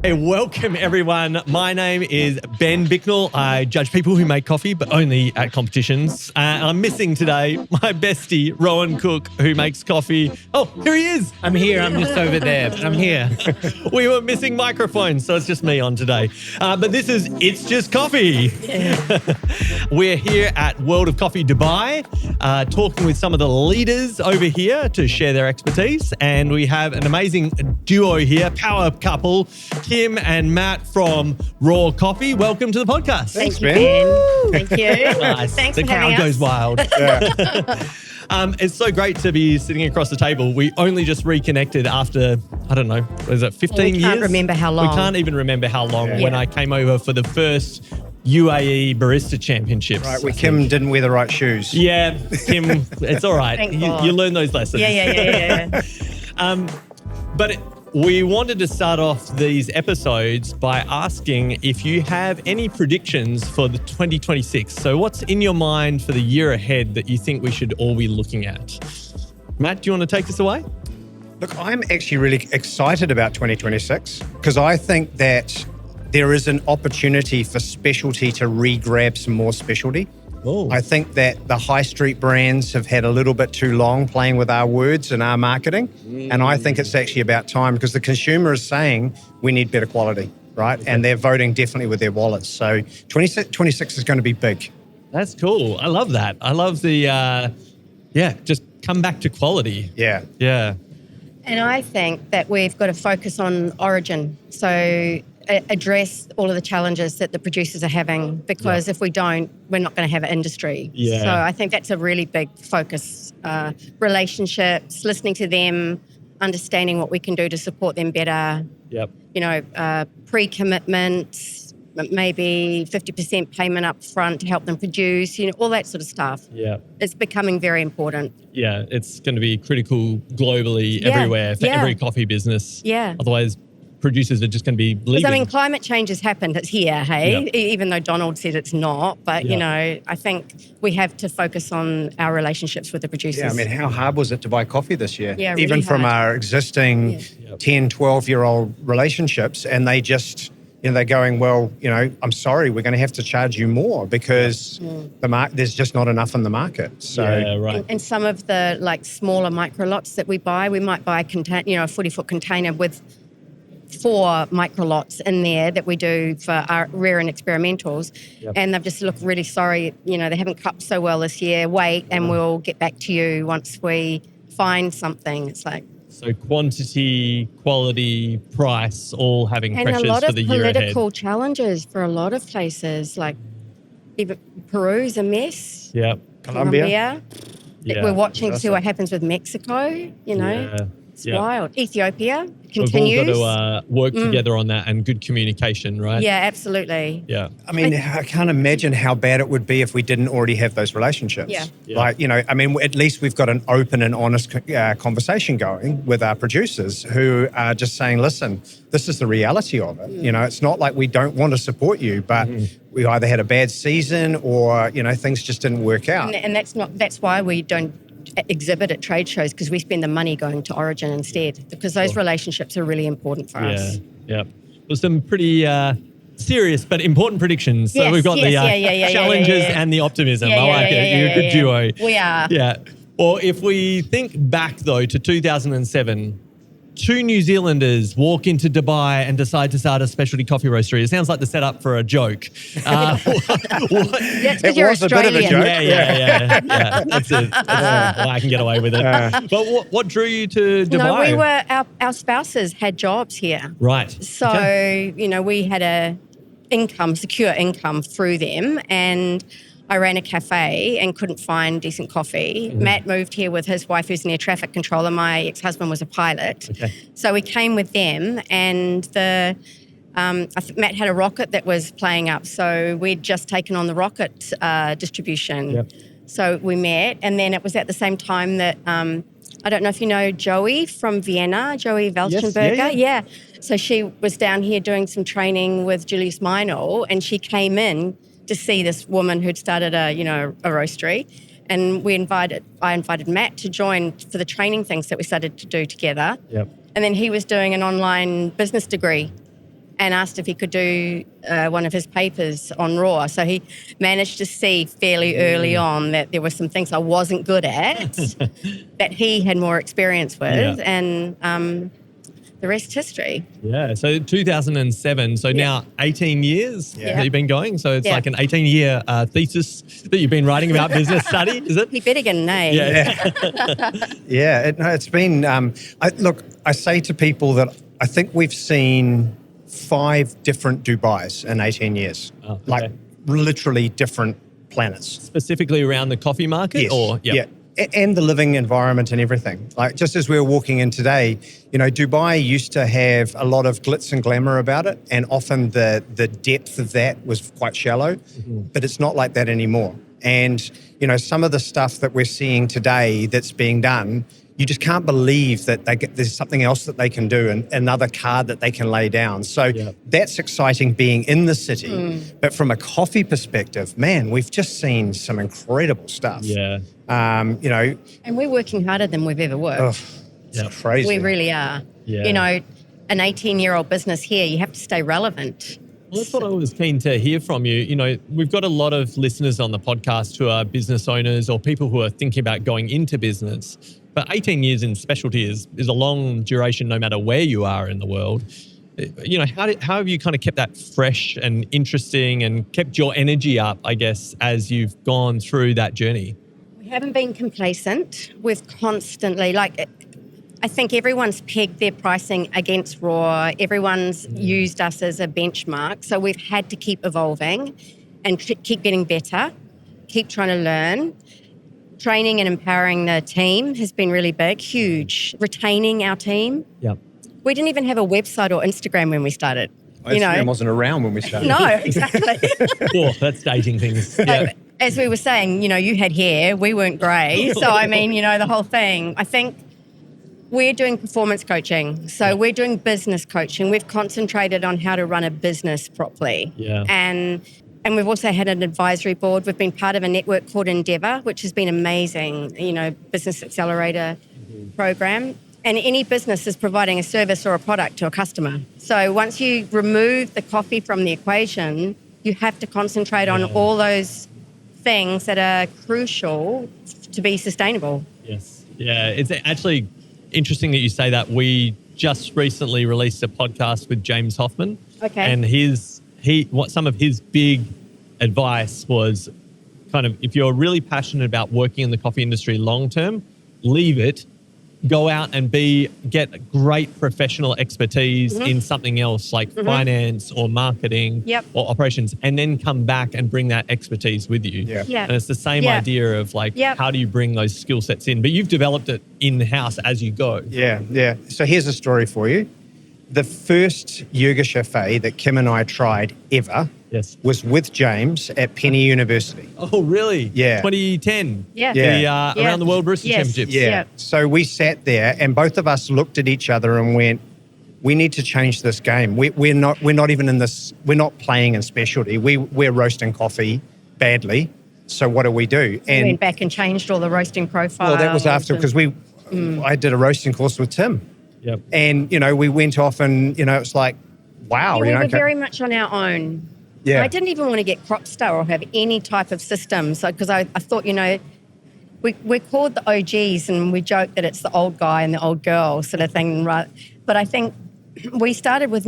Hey, welcome everyone. My name is Ben Bicknell. I judge people who make coffee, but only at competitions. I'm missing today my bestie, Rowan Cook, who makes coffee. Oh, here he is. I'm here. I'm just over there. I'm here. We were missing microphones, so it's just me on today. But this is It's Just Coffee. We're here at World of Coffee Dubai, talking with some of the leaders over here to share their expertise. And we have an amazing duo here, power couple, Kim and Matt from Raw Coffee. Welcome to the podcast. Thank you, Ben. Thank you. Nice. Thanks The for crowd having goes us. wild. It's so great to be sitting across the table. We only just reconnected after, I don't know, was it 15 years? We can't remember how long. We can't even remember how long Yeah. when I came over for the first UAE Barista Championships. Right, where Kim didn't wear the right shoes. Yeah, Kim, it's all right. Thank You God. learn those lessons. Yeah. But we wanted to start off these episodes by asking if you have any predictions for the 2026. So what's in your mind for the year ahead that you think we should all be looking at? Matt, do you want to take this away? Look, I'm actually really excited about 2026 because I think that there is an opportunity for specialty to re-grab some more specialty. Oh. I think that the high street brands have had a little bit too long playing with our words and our marketing. And I think it's actually about time because the consumer is saying we need better quality, right? And they're voting definitely with their wallets. So 26 is going to be big. That's cool. I love that. I love the, just come back to quality. Yeah. Yeah. And I think that we've got to focus on origin. So address all of the challenges that the producers are having because if we don't, we're not going to have an industry. Yeah. So I think that's a really big focus. Relationships, listening to them, understanding what we can do to support them better. Yep. You know, pre-commitment, maybe 50% payment up front to help them produce, all that sort of stuff. Yeah. It's becoming very important. Yeah. It's going to be critical globally Yeah, everywhere for yeah. every coffee business. Yeah. Otherwise, producers are just going to be leaving. Because, I mean, climate change has happened. It's here, hey? Yeah. Even though Donald said it's not. But, Yeah. I think we have to focus on our relationships with the producers. Yeah, I mean, how hard was it to buy coffee this year? Yeah, really Even from hard. our existing 10, 12-year-old relationships, and they just, they're going, well, I'm sorry, we're going to have to charge you more because there's just not enough in the market. So, Yeah, right. And some of the, smaller micro lots that we buy, we might buy a 40-foot container with 4 micro lots in there that we do for our rare and experimentals. Yep. And they've just looked really sorry, they haven't cupped so well this year. Wait, and we'll get back to you once we find something. It's like... So quantity, quality, price, all having And pressures a lot for of the year ahead. political challenges for a lot of places, like even Peru's a mess. Yeah. Colombia. Yeah. We're watching to see what happens with Mexico, Yeah. It's Yeah. wild. Ethiopia We've continues. all got to work together on that and good communication, right? Yeah, absolutely. Yeah. I mean, I can't imagine how bad it would be if we didn't already have those relationships. Yeah. Yeah. At least we've got an open and honest conversation going with our producers who are just saying, listen, this is the reality of it. It's not like we don't want to support you, but we either had a bad season or, things just didn't work out. And that's why we don't exhibit at trade shows, because we spend the money going to Origin instead, because those relationships are really important for us. Yeah. Well, some pretty serious but important predictions. So Yes, we've got the yes, challenges yeah. and the optimism. Yeah, I like it. You're a good duo. We are. Yeah. Well, if we think back, though, to 2007, 2 New Zealanders walk into Dubai and decide to start a specialty coffee roastery. It sounds like the setup for a joke. That's It because you're was a bit of a Australian. joke. Yeah. That's why I can get away with it. But what drew you to Dubai? No, our spouses had jobs here. Right. So, Okay. We had a secure income through them, and I ran a cafe and couldn't find decent coffee. Matt moved here with his wife, who's an air traffic controller. My ex-husband was a pilot. Okay. So we came with them, and I think Matt had a rocket that was playing up. So we'd just taken on the rocket distribution. Yep. So we met, and then it was at the same time that I don't know if you know Joey from Vienna, Joey Welchenberger. Yeah. So she was down here doing some training with Julius Meinl, and she came in to see this woman who'd started a roastery. And I invited Matt to join for the training things that we started to do together. Yep. And then he was doing an online business degree. and asked if he could do one of his papers on raw. So he managed to see fairly early on that there were some things I wasn't good at that he had more experience with, and the rest history. Yeah, so 2007, so now 18 years that you've been going. So it's like an 18-year thesis that you've been writing about business study, is it? He better get an A. It's been, I say to people that I think we've seen 5 different Dubais in 18 years. Oh, okay. Like literally different planets. Specifically around the coffee market? Yes. Or, And the living environment and everything. Like just as we were walking in today, Dubai used to have a lot of glitz and glamour about it, and often the depth of that was quite shallow, but it's not like that anymore. And, some of the stuff that we're seeing today that's being done, you just can't believe that there's something else that they can do and another card that they can lay down. So that's exciting being in the city. But from a coffee perspective, man, we've just seen some incredible stuff. Yeah. And we're working harder than we've ever worked. It's crazy. We really are. Yeah. An 18-year-old business here, you have to stay relevant. Well, that's what I was keen to hear from you. We've got a lot of listeners on the podcast who are business owners or people who are thinking about going into business. But 18 years in specialty is a long duration no matter where you are in the world. How have you kind of kept that fresh and interesting and kept your energy up, I guess, as you've gone through that journey? We haven't been complacent. We've constantly, I think everyone's pegged their pricing against raw. Everyone's used us as a benchmark. So we've had to keep evolving and keep getting better, keep trying to learn. Training and empowering the team has been really big, huge. Retaining our team. Yep. We didn't even have a website or Instagram when we started. Instagram wasn't around when we started. No, exactly. That's dating things. Yeah. As we were saying, you had hair, we weren't grey. So, the whole thing. I think we're doing performance coaching. So we're doing business coaching. We've concentrated on how to run a business properly. Yeah. And we've also had an advisory board. We've been part of a network called Endeavour, which has been amazing, business accelerator program. And any business is providing a service or a product to a customer. So once you remove the coffee from the equation, you have to concentrate on all those things that are crucial to be sustainable. Yes. Yeah. It's actually interesting that you say that. We just recently released a podcast with James Hoffman. Okay. And some of his big advice was kind of, if you're really passionate about working in the coffee industry long term, leave it, go out and get great professional expertise in something else like finance or marketing or operations, and then come back and bring that expertise with you. Yeah. And it's the same idea of how do you bring those skill sets in? But you've developed it in-house as you go. Yeah. So here's a story for you. The first Yoga Cafe that Kim and I tried ever was with James at Penny University. Oh, really? Yeah. 2010. Yeah. The Around the World Barista Championships. Yeah. So we sat there and both of us looked at each other and went, we need to change this game. We're not even in this, we're not playing in specialty. We're roasting coffee badly. So what do we do? And we went back and changed all the roasting profiles. Well, that was after, because I did a roasting course with Tim. Yep. And, we went off and, it's like, wow. We were very much on our own. Yeah. I didn't even want to get crop star or have any type of system. So, because I thought, we're called the OGs and we joke that it's the old guy and the old girl sort of thing. Right? But I think we started with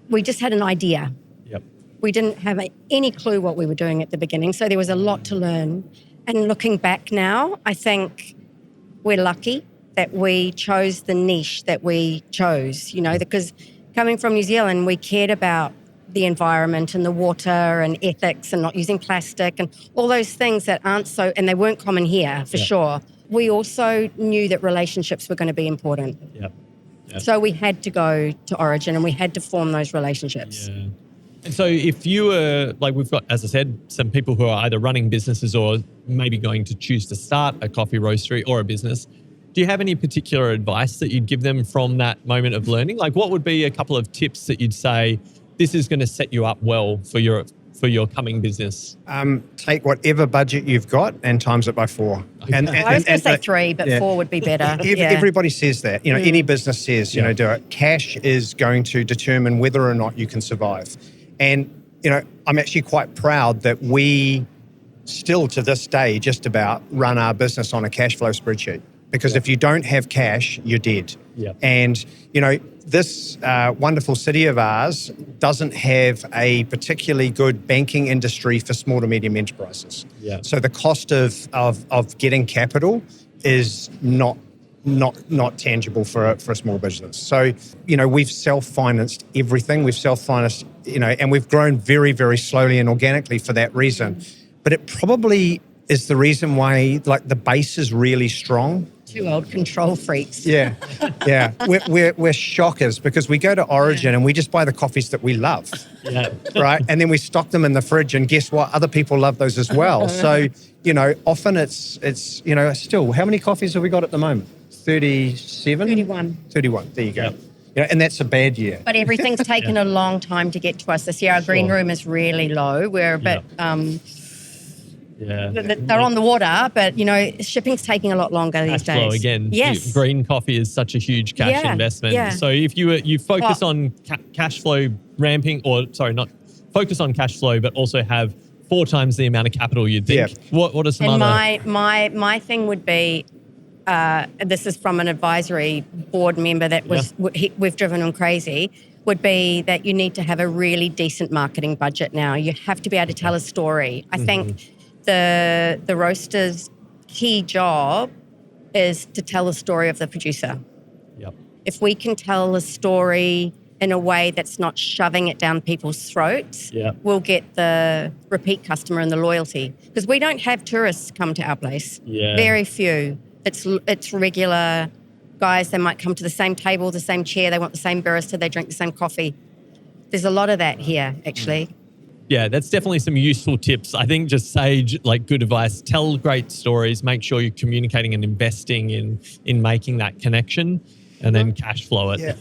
we just had an idea. Yep. We didn't have any clue what we were doing at the beginning. So there was a lot to learn. And looking back now, I think we're lucky that we chose the niche that we chose, because coming from New Zealand, we cared about the environment and the water and ethics and not using plastic and all those things that aren't and they weren't common here for sure. We also knew that relationships were going to be important. Yep. So we had to go to Origin and we had to form those relationships. Yeah. And so if you were, we've got, as I said, some people who are either running businesses or maybe going to choose to start a coffee roastery or a business, do you have any particular advice that you'd give them from that moment of learning? What would be a couple of tips that you'd say, this is going to set you up well for your for your coming business? Take whatever budget you've got and times it by 4. And I was going to say 3, but 4 would be better. Everybody says that. Any business says, do it. Cash is going to determine whether or not you can survive. And, I'm actually quite proud that we still to this day just about run our business on a cash flow spreadsheet. Because if you don't have cash, you're dead. Yeah. And, this wonderful city of ours doesn't have a particularly good banking industry for small to medium enterprises. Yeah. So the cost of getting capital is not tangible for a small business. So, we've self-financed everything. We've self-financed, and we've grown very, very slowly and organically for that reason. But it probably is the reason why, the base is really strong. 2 old control freaks. Yeah. We're shockers because we go to Origin and we just buy the coffees that we love. Yeah. Right? And then we stock them in the fridge, and guess what? Other people love those as well. So, often it's still, how many coffees have we got at the moment? 37? 31. There you go. Yep. And that's a bad year. But everything's taken a long time to get to us this year. Our green room is really low. We're a bit... They're on the water, but, shipping's taking a lot longer these days. Flow again. Yes. Green coffee is such a huge cash investment. Yeah. So if you focus on cash flow ramping, not focus on cash flow, but also have 4 times the amount of capital you'd think. Yeah. What are some and other... my thing would be, this is from an advisory board member that was we've driven him crazy, would be that you need to have a really decent marketing budget now. You have to be able to tell a story. I think the roaster's key job is to tell the story of the producer. Yep. If we can tell a story in a way that's not shoving it down people's throats, we'll get the repeat customer and the loyalty. Because we don't have tourists come to our place. Yeah. Very few. It's regular guys. They might come to the same table, the same chair. They want the same barista. They drink the same coffee. There's a lot of that here, actually. Yeah, that's definitely some useful tips. I think just sage, good advice. Tell great stories. Make sure you're communicating and investing in making that connection, and then cash flow it. Yeah,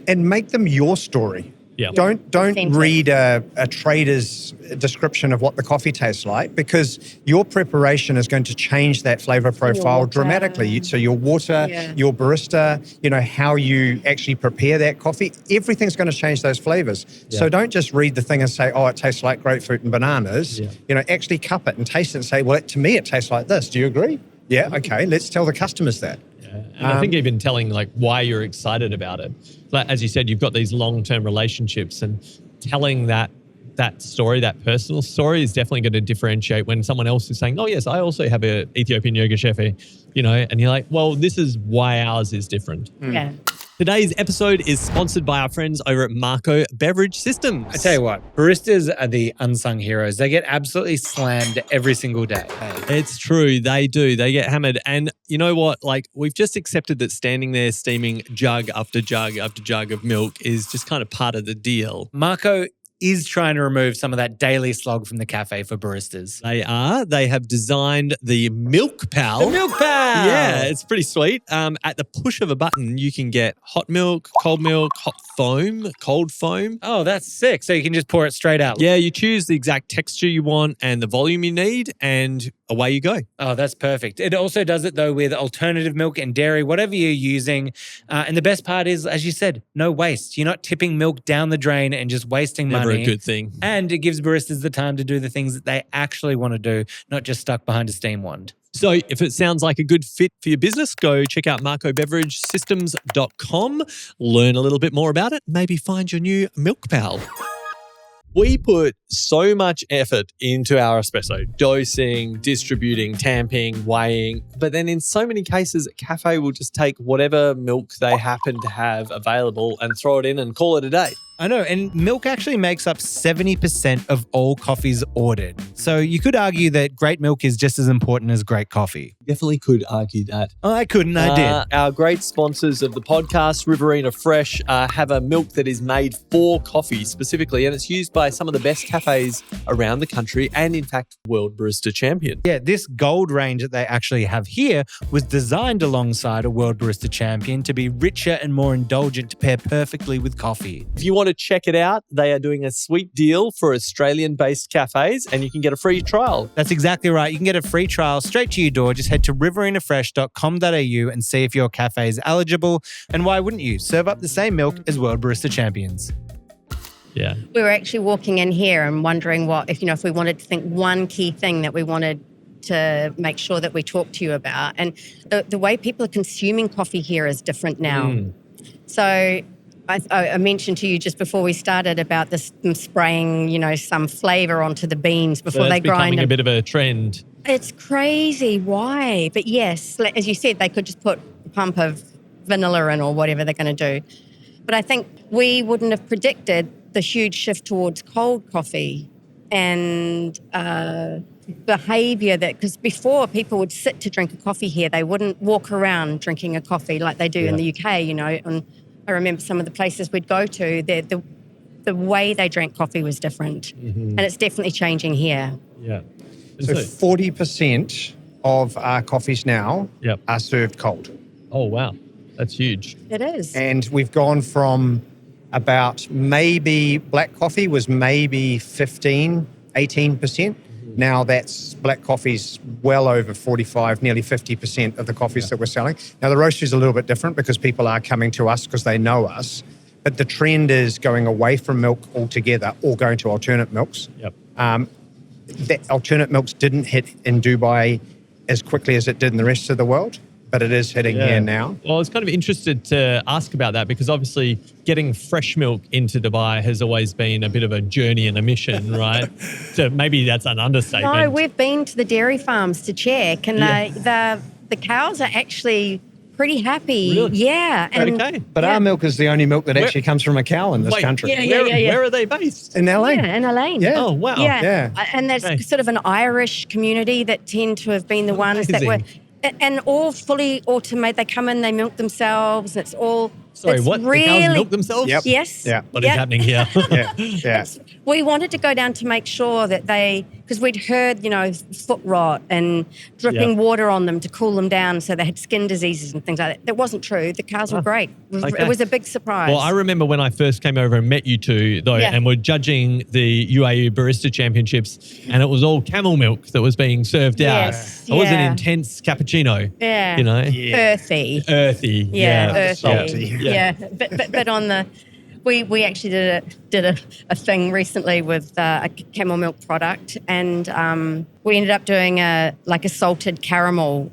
and make them your story. Yeah. Don't read a trader's description of what the coffee tastes like, because your preparation is going to change that flavor profile dramatically. So your water, your barista, how you actually prepare that coffee, everything's going to change those flavors. Yeah. So don't just read the thing and say, oh, it tastes like grapefruit and bananas. Yeah. Actually cup it and taste it and say, well, to me, it tastes like this. Do you agree? Yeah, okay, let's tell the customers that. And I think even telling why you're excited about it. As you said, you've got these long-term relationships, and telling that story, that personal story, is definitely going to differentiate when someone else is saying, oh yes, I also have an Ethiopian yoga chefi, and you're like, well, this is why ours is different. Yeah. Today's episode is sponsored by our friends over at Marco Beverage Systems. I tell you what, baristas are the unsung heroes. They get absolutely slammed every single day. It's true. They do. They get hammered. And you know what? We've just accepted that standing there steaming jug after jug after jug of milk is just kind of part of the deal. Marco is trying to remove some of that daily slog from the cafe for baristas. They are. They have designed the Milk Pal. The Milk Pal! Yeah, it's pretty sweet. At the push of a button, you can get hot milk, hot foam, cold foam. Oh, that's sick. So you can just pour it straight out. Yeah, you choose the exact texture you want and the volume you need, and away you go. Oh, that's perfect. It also does it, though, with alternative milk and dairy, whatever you're using. And the best part is, as you said, no waste. You're not tipping milk down the drain and just wasting money. Never a good thing. And it gives baristas the time to do the things that they actually want to do, not just stuck behind a steam wand. So if it sounds like a good fit for your business, go check out marcobeveragesystems.com, learn a little bit more about it, maybe find your new Milk Pal. We put so much effort into our espresso, dosing, distributing, tamping, weighing, but then in so many cases, a cafe will just take whatever milk they happen to have available and throw it in and call it a day. I know, and milk actually makes up 70% of all coffees ordered. So you could argue that great milk is just as important as great coffee. Definitely could argue that. Oh, I couldn't, I did. Our great sponsors of the podcast, Riverina Fresh, have a milk that is made for coffee specifically, and it's used by some of the best cafes around the country and, in fact, World Barista Champion. Yeah, this gold range that they actually have here was designed alongside a World Barista Champion to be richer and more indulgent to pair perfectly with coffee. If you want want to check it out, they are doing a sweet deal for Australian-based cafes, and you can get a free trial. That's exactly right. You can get a free trial straight to your door. Just head to riverinafresh.com.au and see if your cafe is eligible. And why wouldn't you? Serve up the same milk as World Barista Champions. Yeah. We were actually walking in here and wondering if we wanted to think one key thing that we wanted to make sure that we talk to you about. And the way people are consuming coffee here is different now. So I mentioned to you just before we started about them spraying, some flavour onto the beans before they grind. It's becoming a bit of a trend. It's crazy. Why? But yes, as you said, they could just put a pump of vanilla in or whatever they're going to do. But I think we wouldn't have predicted the huge shift towards cold coffee and behaviour because before people would sit to drink a coffee here, they wouldn't walk around drinking a coffee like they do in the UK, and I remember some of the places we'd go to, the way they drank coffee was different, and it's definitely changing here. Yeah. So 40% of our coffees now are served cold. Oh, wow. That's huge. It is. And we've gone from about maybe black coffee was maybe 15, 18%. Now that's black coffee's well over 45, nearly 50% of the coffees that we're selling. Now the roastery is a little bit different because people are coming to us because they know us. But the trend is going away from milk altogether or going to alternate milks. That alternate milks didn't hit in Dubai as quickly as it did in the rest of the world, but it is hitting here now. Well, I was kind of interested to ask about that because obviously getting fresh milk into Dubai has always been a bit of a journey and a mission, right? So maybe that's an understatement. No, we've been to the dairy farms to check, and the cows are actually pretty happy. Really? Yeah. And okay. But our milk is the only milk that actually comes from a cow in this country. Where are they based? In LA. Yeah, in LA. Yeah. Oh, wow. Yeah. And there's sort of an Irish community that tend to have been the ones that were... And all fully automated. They come in, they milk themselves. It's all... Sorry, it's what? Really, the cows milk themselves? Yep. Yes. Yeah. What is happening here? Yeah. We wanted to go down to make sure that because we'd heard, foot rot and dripping water on them to cool them down so they had skin diseases and things like that. That wasn't true. The cows were great. It was a big surprise. Well, I remember when I first came over and met you two, though, and we're judging the UAE Barista Championships, and it was all camel milk that was being served out. It was an intense cappuccino. Yeah. Earthy. Earthy. Earthy. Salty. Yeah. But on the... We actually did a thing recently with a camel milk product, and we ended up doing a salted caramel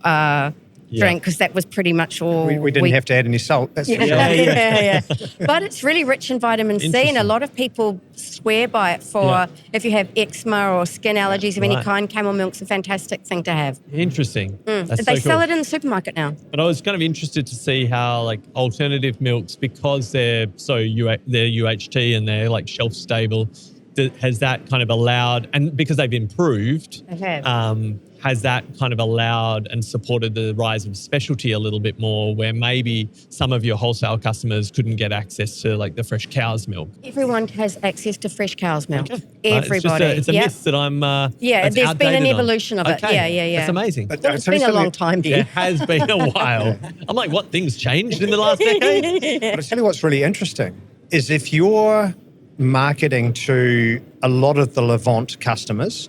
drink because that was pretty much all. We didn't have to add any salt. That's for sure. Yeah. But it's really rich in vitamin C, and a lot of people swear by it for if you have eczema or skin allergies of any kind. Camel milk's a fantastic thing to have. Interesting. They sell it in the supermarket now. But I was kind of interested to see how alternative milks, because they're they're UHT and they're shelf stable, has that kind of allowed, and because they've improved, has that kind of allowed and supported the rise of specialty a little bit more, where maybe some of your wholesale customers couldn't get access to the fresh cow's milk? Everyone has access to fresh cow's milk. Okay. Everybody. It's a myth that I'm there's been an evolution of it. Okay. Yeah. That's amazing. But It's been a long time. It has been a while. I'm like, what, things changed in the last decade? But I tell you what's really interesting is if you're marketing to a lot of the Levant customers,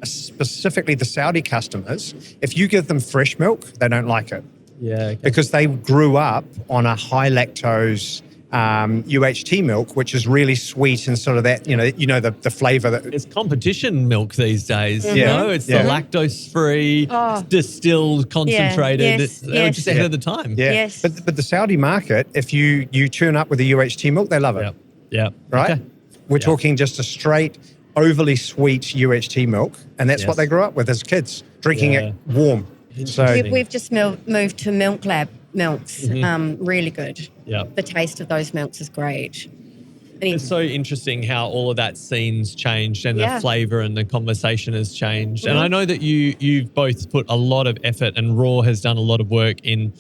specifically the Saudi customers, if you give them fresh milk, they don't like it. Yeah. Okay. Because they grew up on a high lactose UHT milk, which is really sweet and sort of that, the flavor that... It's competition milk these days. Yeah. It's the lactose-free, distilled, concentrated. Yes. They were just ahead of the time. Yeah. Yes. But the Saudi market, if you turn up with a UHT milk, they love it. Yeah. Right? Okay. We're talking just a straight, overly sweet UHT milk, and that's what they grew up with as kids, drinking it warm. So We've just moved to Milk Lab milks. Really good. Yeah. The taste of those milks is great. It's so interesting how all of that scene's changed and the flavour and the conversation has changed. And I know that you've both put a lot of effort, and Raw has done a lot of work in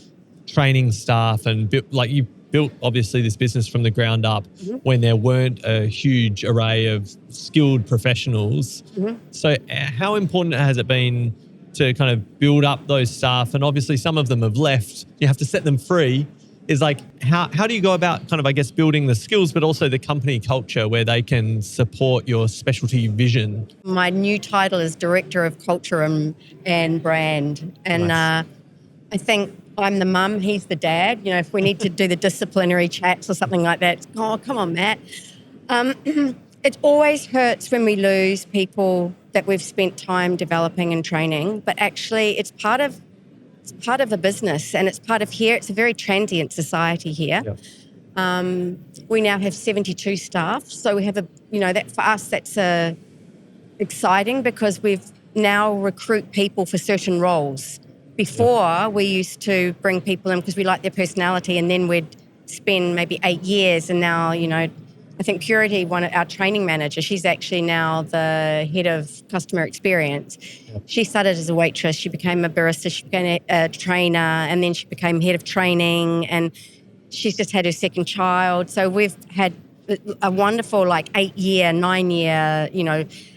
training staff, and you built obviously this business from the ground up when there weren't a huge array of skilled professionals. So how important has it been to kind of build up those staff? And obviously some of them have left. You have to set them free. is like, how do you go about kind of, I guess, building the skills, but also the company culture where they can support your specialty vision? My new title is Director of Culture and Brand. And Nice. I think I'm the mum, he's the dad. You know, if we need to do the disciplinary chats or something like that, oh, come on, Matt. It always hurts when we lose people that we've spent time developing and training, but actually it's part of a business, and it's part of here. It's a very transient society here. Yep. We now have 72 staff, so we have that for us, that's exciting because we've now recruit people for certain roles. Before, we used to bring people in because we like their personality, and then we'd spend maybe 8 years, and now, I think Purity, our training manager, she's actually now the head of customer experience. Yep. She started as a waitress, she became a barista, she became a trainer, and then she became head of training, and she's just had her second child. So we've had a wonderful 8-year, 9-year,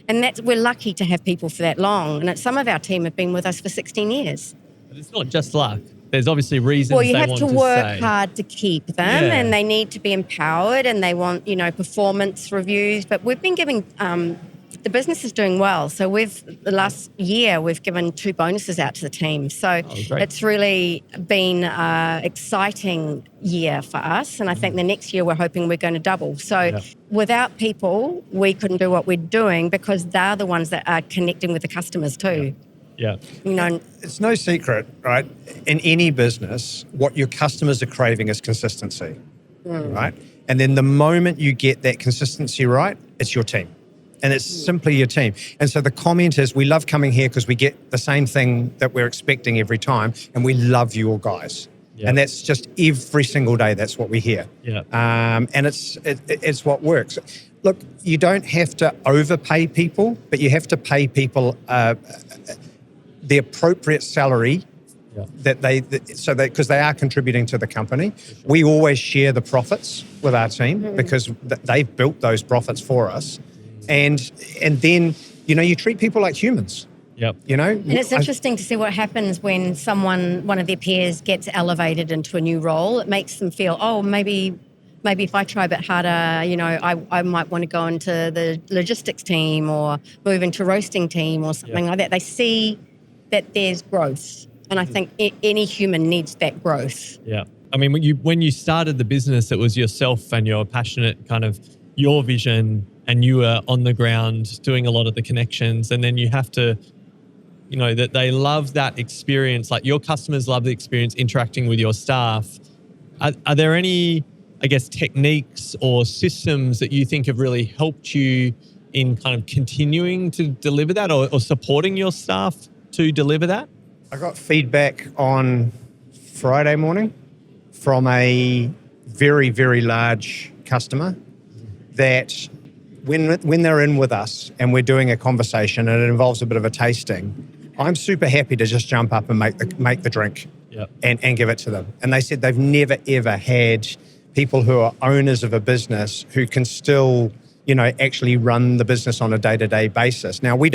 and we're lucky to have people for that long. And some of our team have been with us for 16 years. But it's not just luck. There's obviously reasons. Well, you they have want to work say. hard to keep them, and they need to be empowered, and they want, performance reviews. But we've been giving, the business is doing well. So the last year, we've given 2 bonuses out to the team. So it's really been an exciting year for us. And I think the next year, we're hoping we're going to double. So without people, we couldn't do what we're doing because they're the ones that are connecting with the customers too. Yeah. It's no secret, right? In any business, what your customers are craving is consistency, right? And then the moment you get that consistency right, it's your team. And it's simply your team. And so the comment is, we love coming here because we get the same thing that we're expecting every time, and we love your guys. Yeah. And that's just every single day, that's what we hear. Yeah. And it's what works. Look, you don't have to overpay people, but you have to pay people the appropriate salary that because they are contributing to the company. We always share the profits with our team because they've built those profits for us. And then, you treat people like humans. Yep. And it's interesting to see what happens when one of their peers gets elevated into a new role. It makes them feel, oh, maybe if I try a bit harder, I might want to go into the logistics team or move into roasting team or something like that. They see that there's growth. And I think any human needs that growth. Yeah. I mean, when you started the business, it was yourself and your passionate kind of your vision, and you were on the ground doing a lot of the connections. And then you have to, that they love that experience. Like your customers love the experience interacting with your staff. Are there any, I guess, techniques or systems that you think have really helped you in kind of continuing to deliver that or supporting your staff to deliver that? I got feedback on Friday morning from a very, very large customer that when they're in with us and we're doing a conversation and it involves a bit of a tasting, I'm super happy to just jump up and make the drink and give it to them. And they said they've never, ever had people who are owners of a business who can still actually run the business on a day-to-day basis. Now, we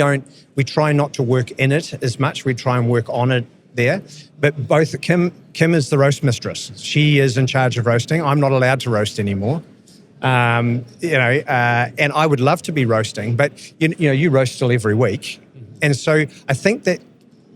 try not to work in it as much. We try and work on it there. But both Kim is the roast mistress. She is in charge of roasting. I'm not allowed to roast anymore. And I would love to be roasting, but you roast still every week. And so I think that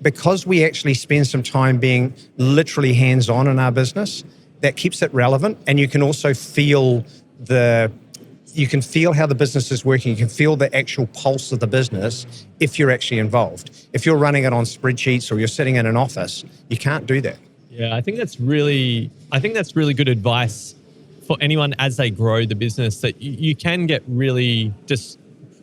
because we actually spend some time being literally hands-on in our business, that keeps it relevant. And you can also feel how the business is working. You can feel the actual pulse of the business if you're actually involved. If you're running it on spreadsheets or you're sitting in an office, you can't do that. Yeah, I think that's really good advice for anyone as they grow the business, that you can get really just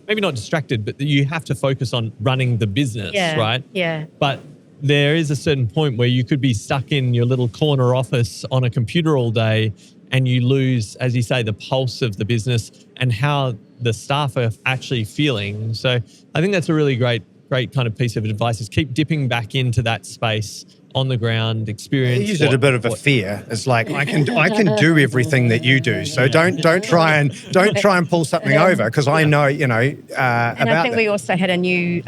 maybe not distracted, but you have to focus on running the business, right? Yeah. But there is a certain point where you could be stuck in your little corner office on a computer all day and you lose, as you say, the pulse of the business and how the staff are actually feeling. So I think that's a really great kind of piece of advice, is keep dipping back into that space on the ground experience. You use it a bit of a fear. It's like I can do everything that you do. So don't try and pull something over, because I know And I think we also had a new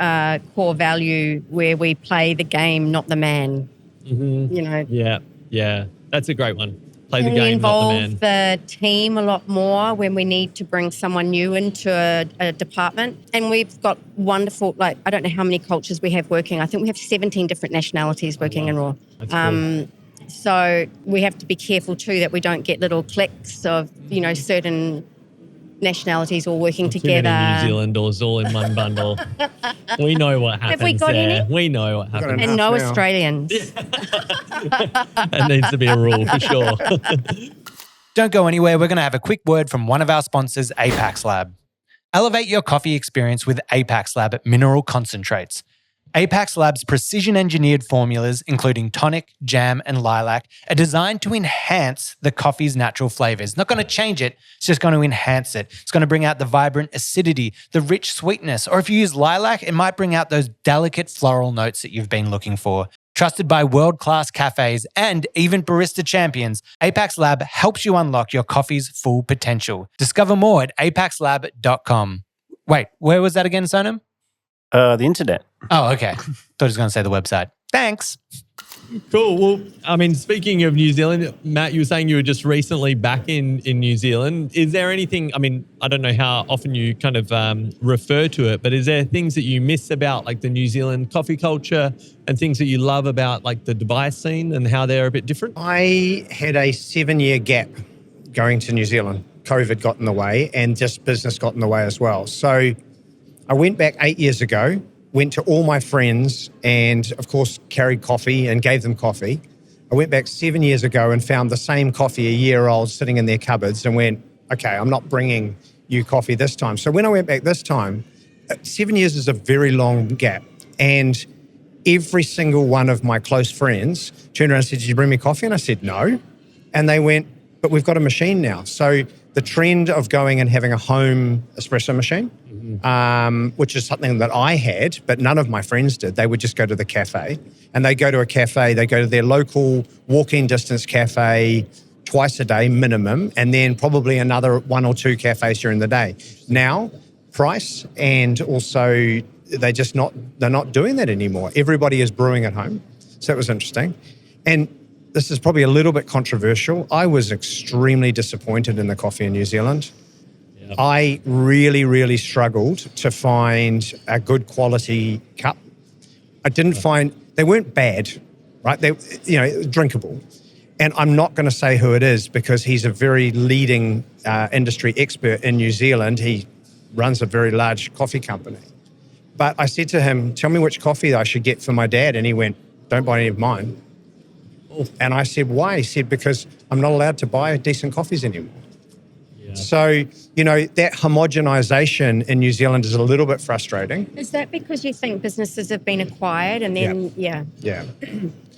core value where we play the game, not the man. Yeah, that's a great one. play the And we game, not the man. involve the team a lot more when we need to bring someone new into a department. And we've got wonderful, I don't know how many cultures we have working. I think we have 17 different nationalities working in Raw. That's cool. So we have to be careful too that we don't get little cliques of, certain nationalities all working Too together. many New Zealanders all in one bundle. We know what happens we got there. any? We know what happens. And no Enough now. Australians. That needs to be a rule for sure. Don't go anywhere. We're going to have a quick word from one of our sponsors, Apax Lab. Elevate your coffee experience with Apax Lab Mineral Concentrates. Apax Lab's precision-engineered formulas, including tonic, jam, and lilac, are designed to enhance the coffee's natural flavors. Not going to change it, it's just going to enhance it. It's going to bring out the vibrant acidity, the rich sweetness, or if you use lilac, it might bring out those delicate floral notes that you've been looking for. Trusted by world-class cafes and even barista champions, Apax Lab helps you unlock your coffee's full potential. Discover more at apaxlab.com. Wait, where was that again, Sonam? The internet. Oh, okay. Thought he was going to say the website. Thanks. Cool. Well, I mean, speaking of New Zealand, Matt, you were saying you were just recently back in New Zealand. Is there anything, I mean, I don't know how often you kind of refer to it, but is there things that you miss about like the New Zealand coffee culture and things that you love about like the Dubai scene and how they're a bit different? I had a 7-year gap going to New Zealand. COVID got in the way and just business got in the way as well. So I went back 8 years ago, went to all my friends and, of course, carried coffee and gave them coffee. I went back 7 years ago and found the same coffee a year old sitting in their cupboards and went, okay, I'm not bringing you coffee this time. So when I went back this time, 7 years is a very long gap. And every single one of my close friends turned around and said, did you bring me coffee? And I said, no. And they went, but we've got a machine now. So the trend of going and having a home espresso machine, which is something that I had, but none of my friends did. They would just go to the cafe and they go to a cafe, they go to their local walking distance cafe twice a day minimum, and then probably another 1 or 2 cafes during the day. Now, price and also they're not doing that anymore. Everybody is brewing at home. So it was interesting. And this is probably a little bit controversial. I was extremely disappointed in the coffee in New Zealand. Yep. I really, really struggled to find a good quality cup. I didn't find, they weren't bad, right? They, drinkable. And I'm not going to say who it is because he's a very leading industry expert in New Zealand. He runs a very large coffee company. But I said to him, tell me which coffee I should get for my dad. And he went, don't buy any of mine. And I said, why? He said, because I'm not allowed to buy decent coffees anymore. Yeah. So, that homogenization in New Zealand is a little bit frustrating. Is that because you think businesses have been acquired and then, yeah.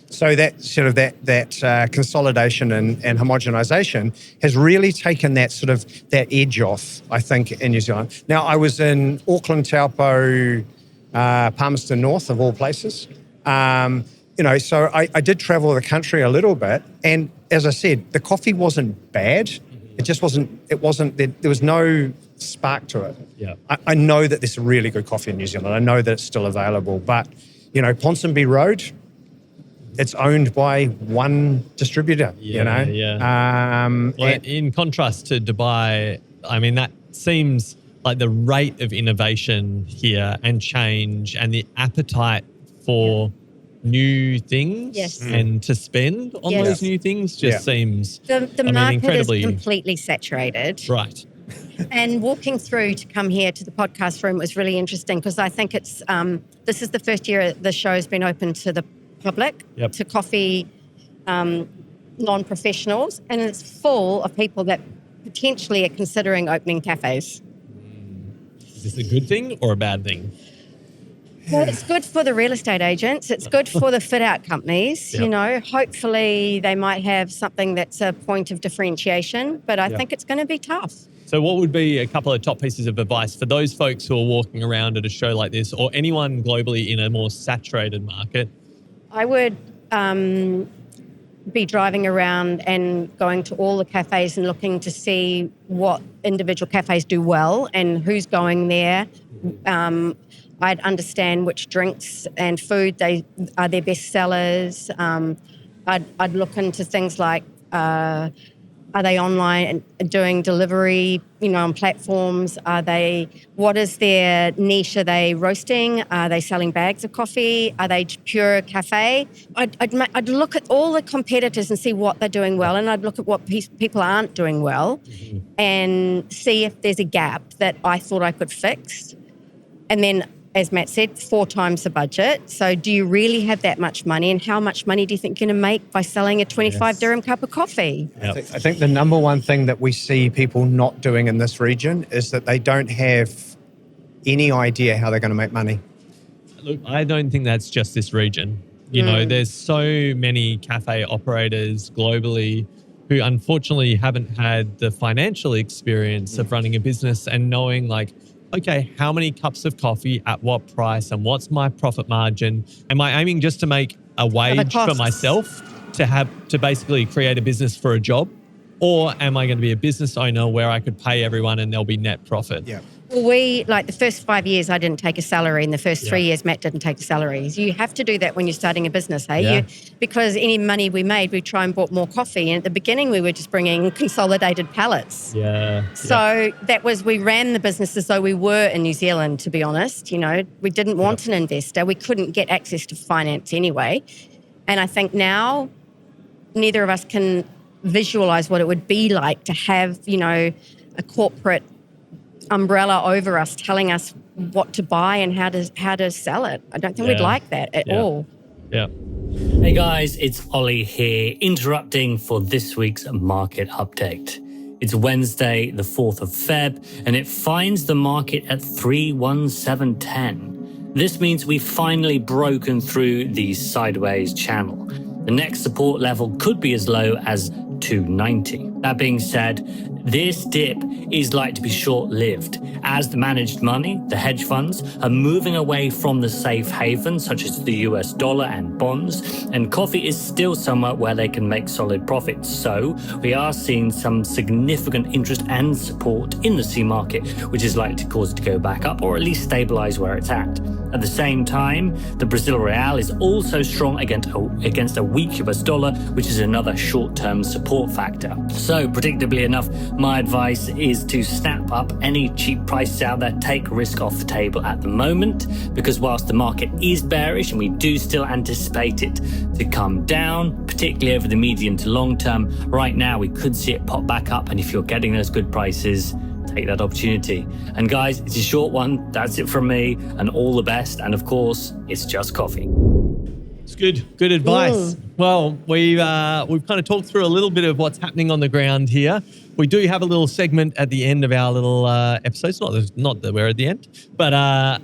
So that sort of that consolidation and homogenization has really taken that edge off, I think, in New Zealand. Now, I was in Auckland, Taupo, Palmerston North, of all places. So I did travel the country a little bit. And as I said, the coffee wasn't bad. It just wasn't, there was no spark to it. Yeah. I know that there's really good coffee in New Zealand. I know that it's still available. But, Ponsonby Road, it's owned by one distributor, Yeah. In contrast to Dubai, I mean, that seems like the rate of innovation here and change and the appetite for new things and to spend on those new things just seems the market incredibly is completely saturated. Right. And walking through to come here to the podcast room was really interesting because I think it's this is the first year the show's been open to the public, to coffee non-professionals, and it's full of people that potentially are considering opening cafes. Is this a good thing or a bad thing? Well, it's good for the real estate agents. It's good for the fit-out companies. Hopefully they might have something that's a point of differentiation, but I think it's going to be tough. So what would be a couple of top pieces of advice for those folks who are walking around at a show like this or anyone globally in a more saturated market? I would be driving around and going to all the cafes and looking to see what individual cafes do well and who's going there. I'd understand which drinks and food are their best sellers. I'd look into things like Are they online and doing delivery, on platforms? What is their niche? Are they roasting? Are they selling bags of coffee? Are they pure cafe? I'd look at all the competitors and see what they're doing well, and I'd look at what people aren't doing well and see if there's a gap that I thought I could fix. And then, as Matt said, 4 times the budget. So do you really have that much money? And how much money do you think you're going to make by selling a 25 dirham cup of coffee? Yep. I think the number one thing that we see people not doing in this region is that they don't have any idea how they're going to make money. Look, I don't think that's just this region. There's so many cafe operators globally who unfortunately haven't had the financial experience of running a business and knowing okay, how many cups of coffee at what price and what's my profit margin? Am I aiming just to make a wage for myself to basically create a business for a job? Or am I going to be a business owner where I could pay everyone and there'll be net profit? Yeah. Well, the first 5 years, I didn't take a salary. And the first 3 years, Matt didn't take a salary. You have to do that when you're starting a business, hey? Yeah. Because any money we made, we try and bought more coffee. And at the beginning, we were just bringing consolidated pallets. Yeah. So we ran the business as though we were in New Zealand, to be honest. We didn't want an investor. We couldn't get access to finance anyway. And I think now neither of us can visualize what it would be like to have, a corporate umbrella over us telling us what to buy and how to sell it. I don't think we'd like that at all. Yeah. Hey guys, it's Ollie here, interrupting for this week's market update. It's Wednesday, the 4th of Feb, and it finds the market at 31710. This means we've finally broken through the sideways channel. The next support level could be as low as 290. That being said, this dip is likely to be short-lived as the managed money, the hedge funds, are moving away from the safe havens such as the US dollar and bonds, and coffee is still somewhere where they can make solid profits. So we are seeing some significant interest and support in the C market, which is likely to cause it to go back up or at least stabilize where it's at. At the same time, the Brazil real is also strong against a weak US dollar, which is another short-term support factor. So predictably enough, my advice is to snap up any cheap prices out there, take risk off the table at the moment, because whilst the market is bearish and we do still anticipate it to come down, particularly over the medium to long term, right now we could see it pop back up, and if you're getting those good prices, take that opportunity. And guys, it's a short one. That's it from me, and all the best. And of course, it's just coffee. It's good advice. Well, we've kind of talked through a little bit of what's happening on the ground here. We do have a little segment at the end of our little episodes. Not that we're at the end, but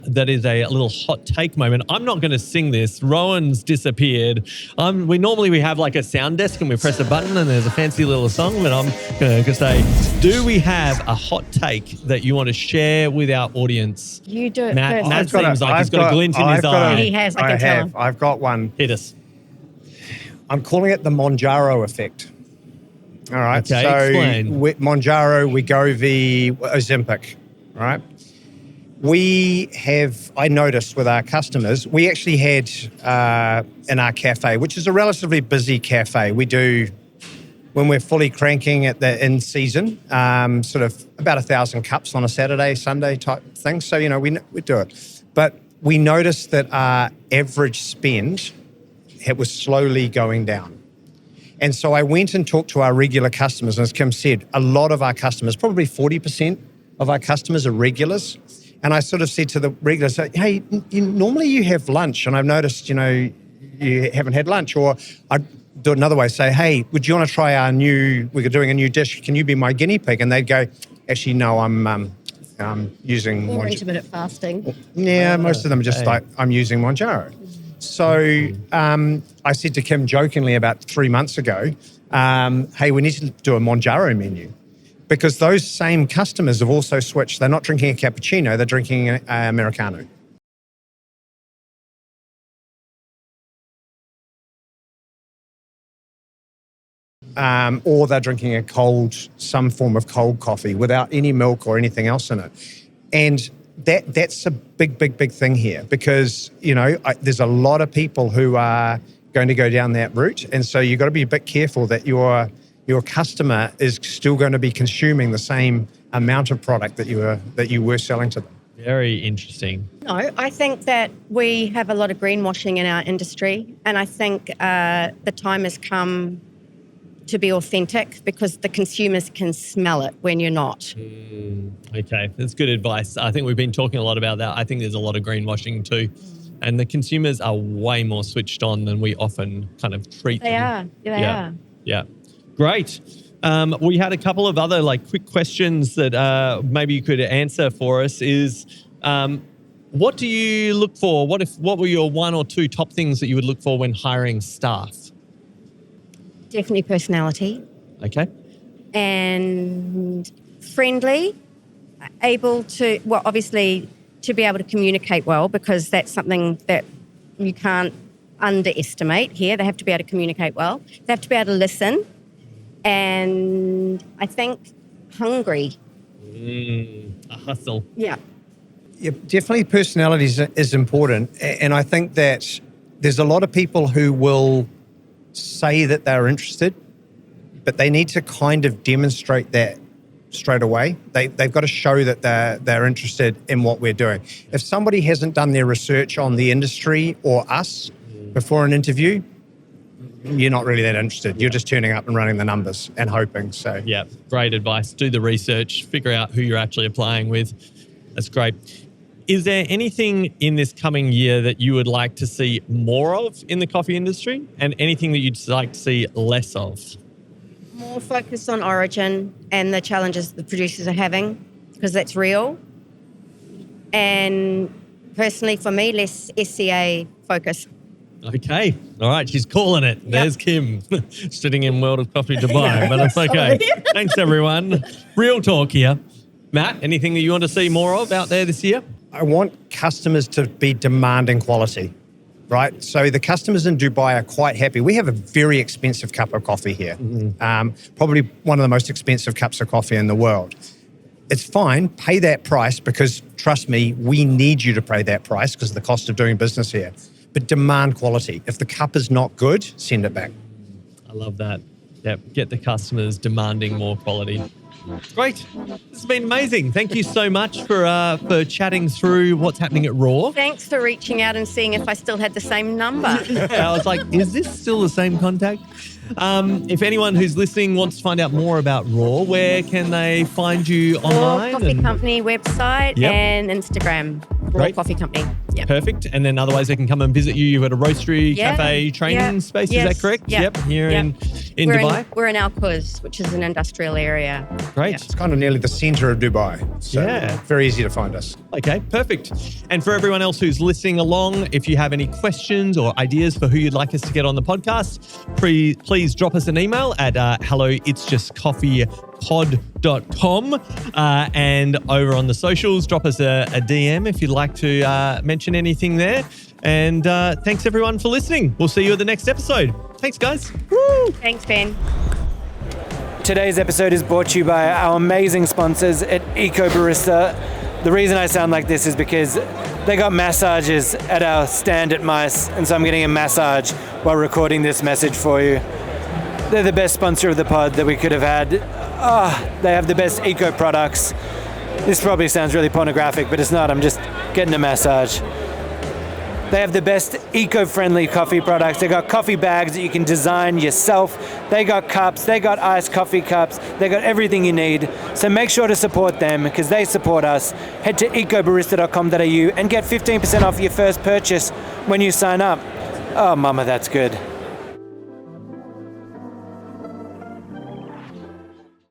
that is a little hot take moment. I'm not going to sing this. Rowan's disappeared. We normally have like a sound desk and we press a button and there's a fancy little song, but I'm going to say, do we have a hot take that you want to share with our audience? You do it Matt, first. Matt seems like he's got a glint in his eye. He has, I can tell him. I've got one. Hit us. I'm calling it the Monjaro effect. All right. Okay, so explain. with Monjaro, Wegovy, Ozempic. All right. I noticed with our customers, we actually had in our cafe, which is a relatively busy cafe. We do, when we're fully cranking at the in season, sort of about 1,000 cups on a Saturday, Sunday type thing. So, we do it. But we noticed that our average spend, it was slowly going down. And so I went and talked to our regular customers, and as Kim said, a lot of our customers, probably 40% of our customers are regulars. And I sort of said to the regulars, hey, normally you have lunch, and I've noticed, you haven't had lunch. Or I'd do it another way, say, hey, would you want to try we're doing a new dish, can you be my guinea pig? And they'd go, actually, no, I'm using... More intermittent fasting. Yeah, most of them are just like, I'm using Monjaro. So I said to Kim jokingly about 3 months ago, hey, we need to do a Monjaro menu, because those same customers have also switched. They're not drinking a cappuccino, they're drinking an Americano. Or they're drinking some form of cold coffee without any milk or anything else in it. And that's a big thing here, because, there's a lot of people who are going to go down that route. And so you've got to be a bit careful that you're your customer is still going to be consuming the same amount of product that you were selling to them. Very interesting. No, I think that we have a lot of greenwashing in our industry, and I think the time has come to be authentic because the consumers can smell it when you're not. Okay, that's good advice. I think we've been talking a lot about that. I think there's a lot of greenwashing too. And the consumers are way more switched on than we often kind of treat them. They are. Yeah. Great. We had a couple of other quick questions that maybe you could answer for us is, what do you look for? What were your one or two top things that you would look for when hiring staff? Definitely personality. Okay. And friendly, able to, well, obviously to be able to communicate well, because that's something that you can't underestimate here. They have to be able to communicate well. They have to be able to listen. And I think hungry. A hustle. Yeah. Yeah, definitely personality is important. And I think that there's a lot of people who will say that they're interested, but they need to kind of demonstrate that straight away. They've got to show that they're interested in what we're doing. If somebody hasn't done their research on the industry or us before an interview, you're not really that interested. You're just turning up and running the numbers and hoping. So Yeah, great advice. Do the research, figure out who you're actually applying with. That's great. Is there anything in this coming year that you would like to see more of in the coffee industry, and anything that you'd like to see less of? More focus on origin and the challenges the producers are having, because that's real. And personally, for me, less SCA focus. Okay. All right. She's calling it. Yep. There's Kim sitting in World of Coffee Dubai, but it's okay. Thanks, everyone. Real talk here. Matt, anything that you want to see more of out there this year? I want customers to be demanding quality, right? So the customers in Dubai are quite happy. We have a very expensive cup of coffee here, probably one of the most expensive cups of coffee in the world. It's fine, pay that price, because trust me, we need you to pay that price because of the cost of doing business here. But demand quality. If the cup is not good, send it back. I love that. Yep. Get the customers demanding more quality. Great. This has been amazing. Thank you so much for chatting through what's happening at Raw. Thanks for reaching out and seeing if I still had the same number. I was like, is this still the same contact? If anyone who's listening wants to find out more about Raw, where can they find you online? Raw Coffee Company website Yep. and Instagram. Raw Great. Coffee Company. Yep. Perfect. And then otherwise they can come and visit you. You've got a roastery, Yeah. cafe, training Yeah. space. Yes. Is that correct? Yep. Here Yep. in We're Dubai. we're in Al Quoz, which is an industrial area. Great. It's kind of nearly the center of Dubai. So Yeah. very easy to find us. Okay, perfect. And for everyone else who's listening along, if you have any questions or ideas for who you'd like us to get on the podcast, please drop us an email at hello@itsjustcoffeepod.com, and over on the socials, drop us a DM if you'd like to mention anything there. And thanks everyone for listening. We'll see you at the next episode. Thanks, guys. Woo! Thanks, Ben. Today's episode is brought to you by our amazing sponsors at Eco Barista. The reason I sound like this is because they got massages at our stand at Mice, and so I'm getting a massage while recording this message for you. They're the best sponsor of the pod that we could have had. They have the best eco products. This probably sounds really pornographic, but it's not. I'm just getting a massage. They have the best eco-friendly coffee products. They got coffee bags that you can design yourself. They got cups. They got iced coffee cups. They got everything you need. So make sure to support them because they support us. Head to ecobarista.com.au and get 15% off your first purchase when you sign up. Oh, mama, that's good.